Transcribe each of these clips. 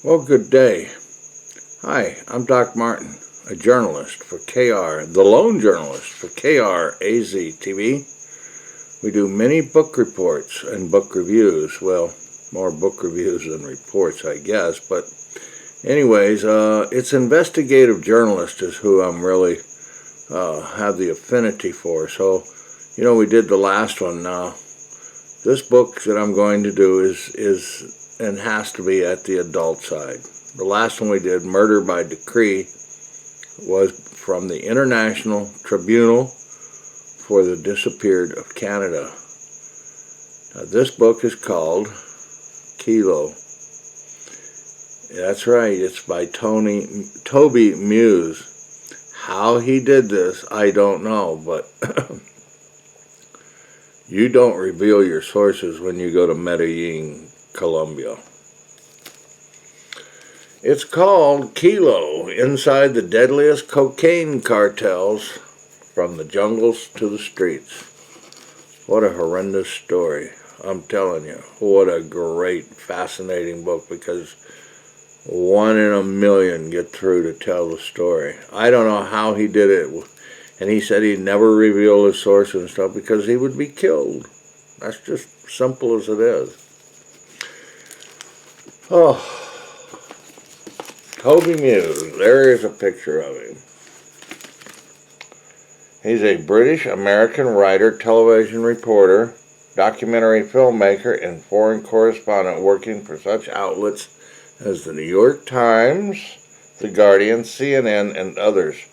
Well, good day. Hi, I'm Doc Martin, a journalist for KR, the lone journalist for KRAZ TV. We do many book reports and book reviews. Well, more book reviews than reports, I guess. But anyways, it's investigative journalist is who I'm really have the affinity for. So, we did the last one. Now, this book that I'm going to do is and has to be at the adult side. The last one we did, Murder by Decree, was from the International Tribunal for the Disappeared of Canada. Now, this book is called Kilo. That's right, it's by Toby Muse. How he did this, I don't know, but you don't reveal your sources when you go to Medellin, Colombia. It's called Kilo, Inside the Deadliest Cocaine Cartels from the Jungles to the Streets. What a horrendous story. I'm telling you, what a great, fascinating book, because 1 in a million get through to tell the story. I don't know how he did it, and he said he'd never reveal his source and stuff because he would be killed. That's just simple as it is. Oh, Toby Muse, there is a picture of him. He's a British-American writer, television reporter, documentary filmmaker, and foreign correspondent working for such outlets as the New York Times, The Guardian, CNN, and others.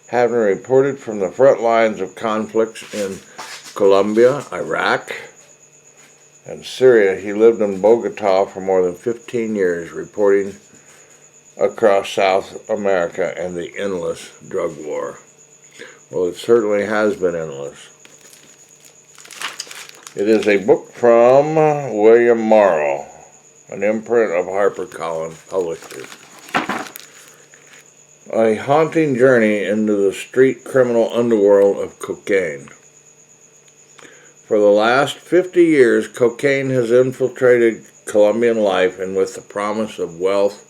Having reported from the front lines of conflicts in Colombia, Iraq, and Syria, he lived in Bogota for more than 15 years, reporting across South America and the endless drug war. Well, it certainly has been endless. It is a book from William Morrow, an imprint of HarperCollins Publishers. A haunting journey into the street criminal underworld of cocaine. For the last 50 years, cocaine has infiltrated Colombian life, and with the promise of wealth,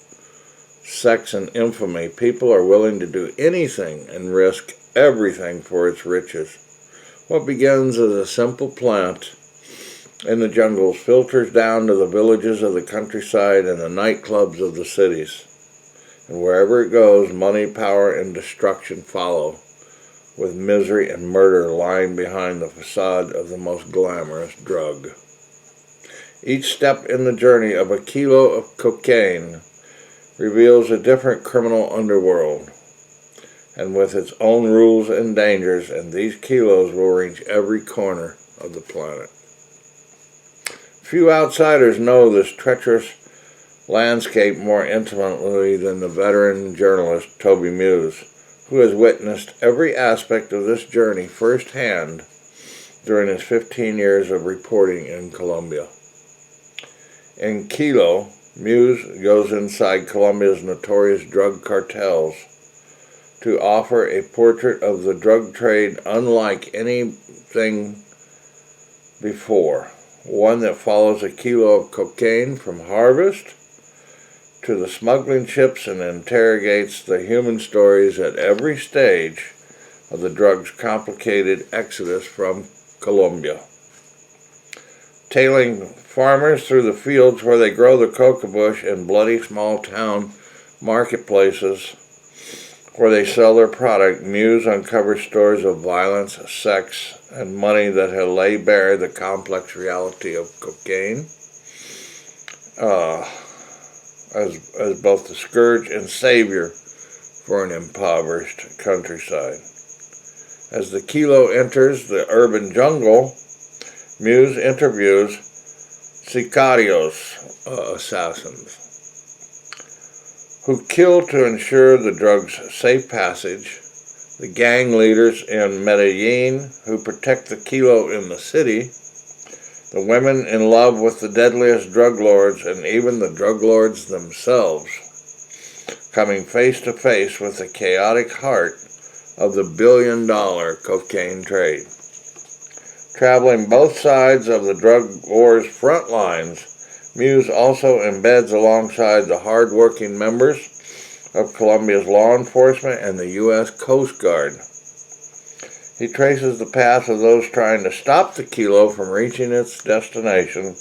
sex, and infamy, people are willing to do anything and risk everything for its riches. What begins as a simple plant in the jungles filters down to the villages of the countryside and the nightclubs of the cities. And wherever it goes, money, power, and destruction follow, with misery and murder lying behind the facade of the most glamorous drug. Each step in the journey of a kilo of cocaine reveals a different criminal underworld, and with its own rules and dangers, and these kilos will reach every corner of the planet. Few outsiders know this treacherous landscape more intimately than the veteran journalist Toby Muse, who has witnessed every aspect of this journey firsthand during his 15 years of reporting in Colombia. In Kilo, Muse goes inside Colombia's notorious drug cartels to offer a portrait of the drug trade unlike anything before, one that follows a kilo of cocaine from harvest to the smuggling ships and interrogates the human stories at every stage of the drug's complicated exodus from Colombia. Tailing farmers through the fields where they grow the coca bush and bloody small town marketplaces where they sell their product, Muse uncovers stories of violence, sex, and money that have lay bare the complex reality of cocaine. As both the scourge and savior for an impoverished countryside. As the kilo enters the urban jungle, Muse interviews sicarios, assassins, who kill to ensure the drug's safe passage, the gang leaders in Medellin who protect the kilo in the city, the women in love with the deadliest drug lords, and even the drug lords themselves, coming face to face with the chaotic heart of the billion-dollar cocaine trade. Traveling both sides of the drug war's front lines, Muse also embeds alongside the hard-working members of Colombia's law enforcement and the U.S. Coast Guard. He traces the path of those trying to stop the kilo from reaching its destination,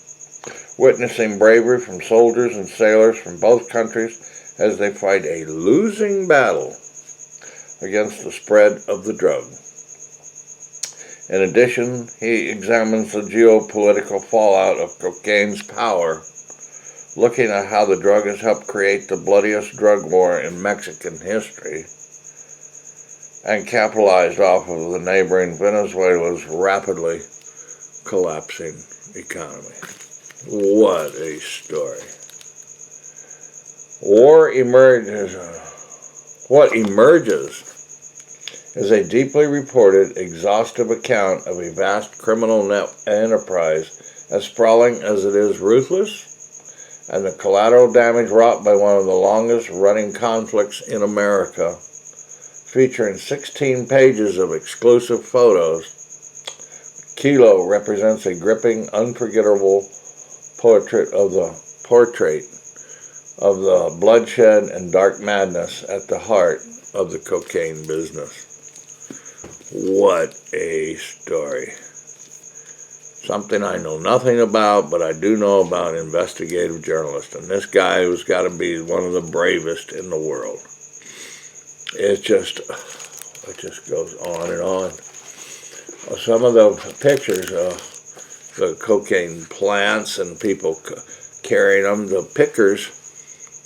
witnessing bravery from soldiers and sailors from both countries as they fight a losing battle against the spread of the drug. In addition, he examines the geopolitical fallout of cocaine's power, looking at how the drug has helped create the bloodiest drug war in Mexican history and capitalized off of the neighboring Venezuela's rapidly collapsing economy. What a story. What emerges is a deeply reported, exhaustive account of a vast criminal enterprise as sprawling as it is ruthless, and the collateral damage wrought by one of the longest-running conflicts in America, featuring 16 pages of exclusive photos. Kilo represents a gripping, unforgettable portrait of the bloodshed and dark madness at the heart of the cocaine business. What a story. Something I know nothing about, but I do know about investigative journalists. And this guy has got to be one of the bravest in the world. It just goes on and on. Some of the pictures of the cocaine plants and people carrying them, the pickers,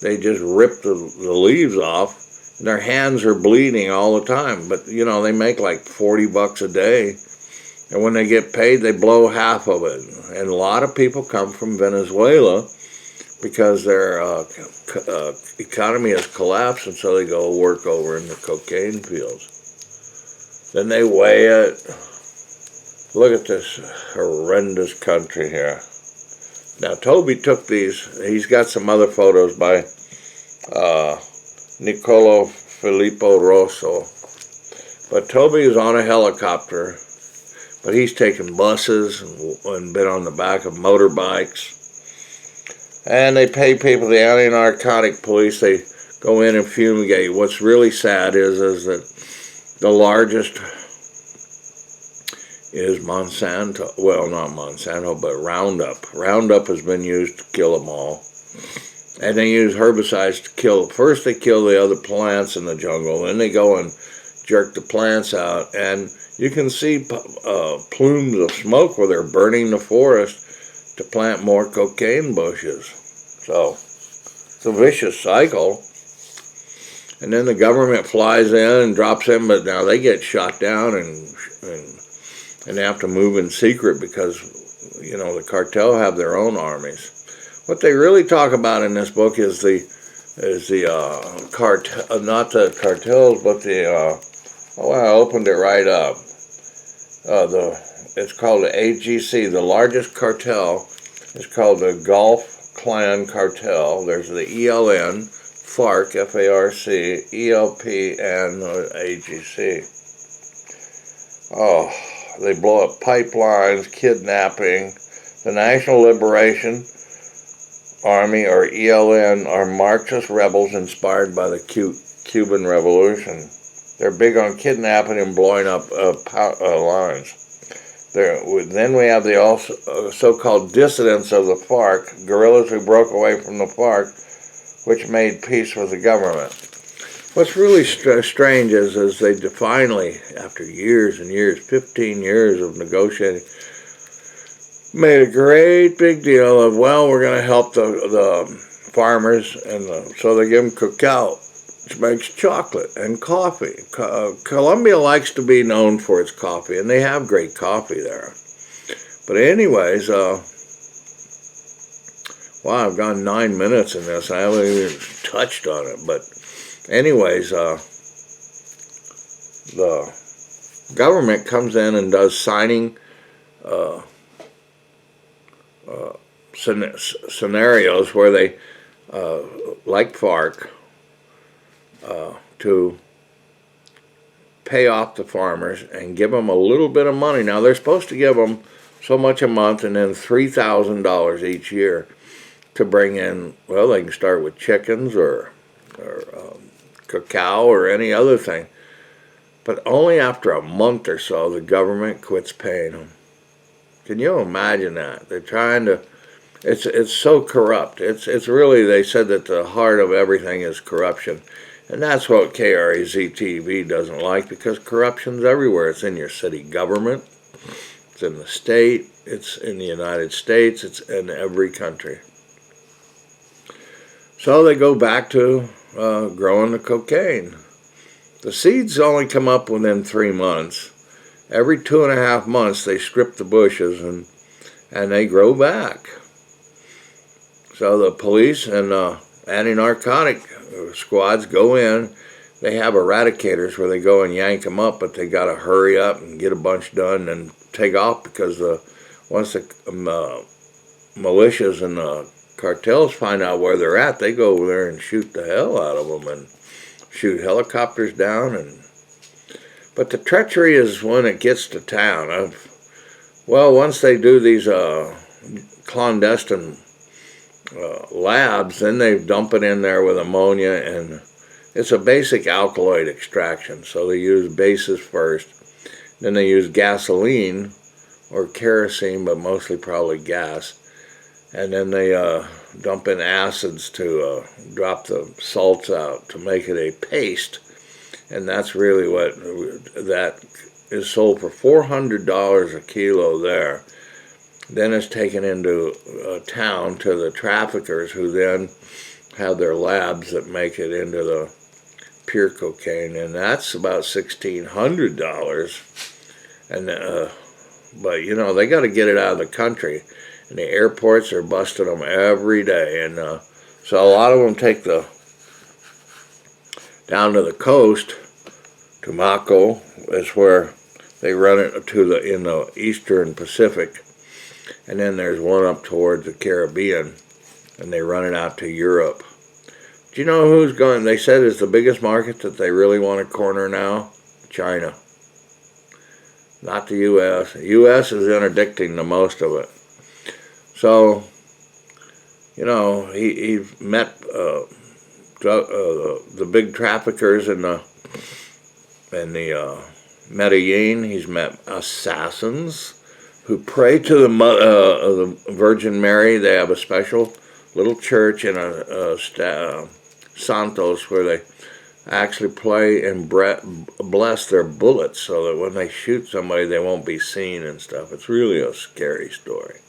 they just rip the leaves off. And their hands are bleeding all the time. But, you know, they make like $40 a day. And when they get paid, they blow half of it. And a lot of people come from Venezuela because their economy has collapsed, and so they go work over in the cocaine fields. Then they weigh it. Look at this horrendous country here. Now, Toby took these. He's got some other photos by Nicolo Filippo Rosso. But Toby is on a helicopter, but he's taken buses and been on the back of motorbikes. And they pay people, the anti-narcotic police, they go in and fumigate. What's really sad is that the largest is Monsanto. Well, not Monsanto, but Roundup. Roundup has been used to kill them all. And they use herbicides to kill. First they kill the other plants in the jungle, then they go and jerk the plants out. And you can see plumes of smoke where they're burning the forest to plant more cocaine bushes. So it's a vicious cycle. And then the government flies in and drops in, but now they get shot down and they have to move in secret because, you know, the cartel have their own armies. What they really talk about in this book is the cartel, not the cartels, but the I opened it right up. It's called the AGC. The largest cartel is called the Gulf Clan Cartel. There's the ELN, FARC, F-A-R-C, ELP, and AGC. Oh, they blow up pipelines, kidnapping. The National Liberation Army, or ELN, are Marxist rebels inspired by the Cuban Revolution. They're big on kidnapping and blowing up lines. Then we have the so-called dissidents of the FARC, guerrillas who broke away from the FARC, which made peace with the government. What's really strange is they finally, after years and years, 15 years of negotiating, made a great big deal of, well, we're going to help the farmers, and so they give them cacao, which makes chocolate and coffee. Colombia likes to be known for its coffee, and they have great coffee there. But anyways, wow, I've gone 9 minutes in this. I haven't even touched on it. But anyways, the government comes in and does signing scenarios where they, like FARC, to pay off the farmers and give them a little bit of money. Now, they're supposed to give them so much a month and then $3,000 each year. to bring in, well, they can start with chickens or cacao or any other thing. But only after a month or so, the government quits paying them. Can you imagine that? They're trying to, it's so corrupt. It's really, they said that the heart of everything is corruption. And that's what KREZ-TV doesn't like, because corruption's everywhere. It's in your city government, it's in the state, it's in the United States, it's in every country. So they go back to growing the cocaine. The seeds only come up within 3 months. Every 2.5 months they strip the bushes and they grow back. So the police and anti-narcotic squads go in. They have eradicators where they go and yank them up, but they got to hurry up and get a bunch done and take off, because once the militias and the cartels find out where they're at, they go over there and shoot the hell out of them and shoot helicopters down. But the treachery is when it gets to town. Once they do these clandestine labs, then they dump it in there with ammonia, and it's a basic alkaloid extraction. So they use bases first, then they use gasoline or kerosene, but mostly probably gas, and then they dump in acids to drop the salts out to make it a paste. And that's really what that is sold for $400 a kilo there. Then it's taken into town to the traffickers, who then have their labs that make it into the pure cocaine, and that's about $1,600. And but you know, they got to get it out of the country, and the airports are busting them every day, and so a lot of them take down to the coast. Tumaco is where they run it in the eastern Pacific, and then there's one up towards the Caribbean, and they run it out to Europe. Do you know who's going? They said is the biggest market that they really want to corner now? China. Not the U.S. The U.S. is interdicting the most of it. So, you know, he met the big traffickers in the Medellin. He's met assassins who pray to the Virgin Mary. They have a special little church in Santos where they actually pray and bless their bullets so that when they shoot somebody they won't be seen and stuff. It's really a scary story.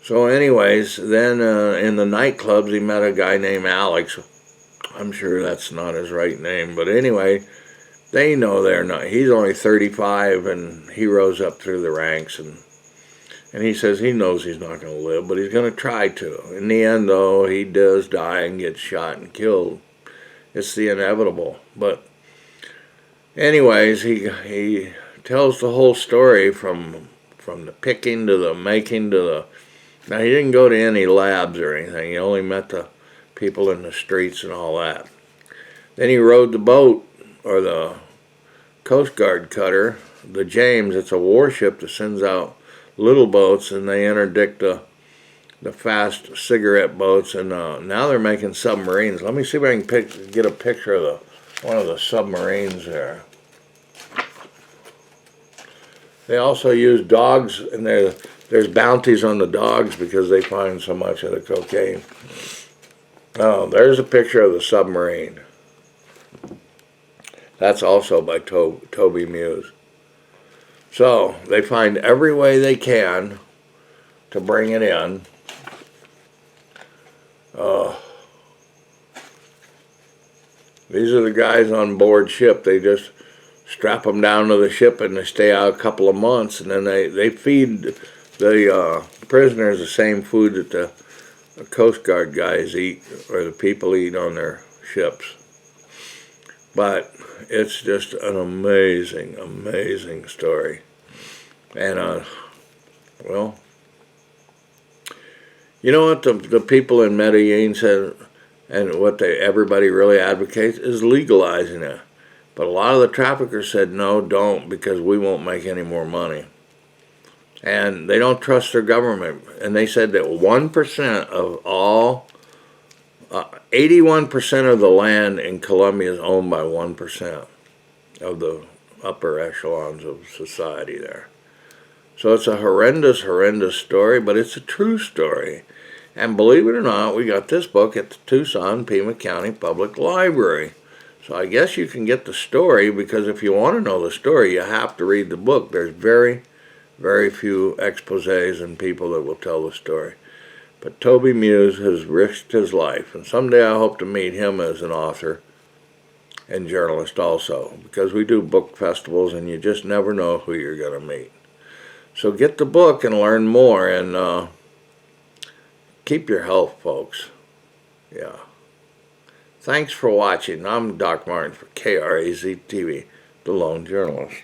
So anyways, then in the nightclubs he met a guy named Alex. I'm sure that's not his right name, but anyway, they know they're not. He's only 35, and he rose up through the ranks, and he says he knows he's not going to live, but he's going to try to. In the end, though, he does die and gets shot and killed. It's the inevitable. But anyways, he tells the whole story from the picking to the making to the... Now, he didn't go to any labs or anything. He only met the people in the streets and all that. Then he rode the boat, or the Coast Guard cutter, the James. It's a warship that sends out little boats, and they interdict the fast cigarette boats, and now they're making submarines. Let me see if I can get a picture of one of the submarines there. They also use dogs, and there's bounties on the dogs because they find so much of the cocaine. Oh, there's a picture of the submarine. That's also by Toby Muse. So they find every way they can to bring it in. These are the guys on board ship. They just strap them down to the ship and they stay out a couple of months, and then they feed the prisoners the same food that the Coast Guard guys eat, or the people eat on their ships. But it's just an amazing, amazing story. And, well, you know what the people in Medellin said, and what everybody really advocates, is legalizing it. But a lot of the traffickers said, no, don't, because we won't make any more money. And they don't trust their government. And they said that 1% of all, 81% of the land in Colombia is owned by 1% of the upper echelons of society there. So it's a horrendous, horrendous story, but it's a true story. And believe it or not, we got this book at the Tucson-Pima County Public Library. So I guess you can get the story, because if you want to know the story, you have to read the book. There's very, very few exposés and people that will tell the story. But Toby Muse has risked his life, and someday I hope to meet him as an author and journalist also, because we do book festivals and you just never know who you're going to meet. So get the book and learn more, and keep your health, folks. Yeah. Thanks for watching. I'm Doc Martin for KRAZ TV, the Lone Journalist.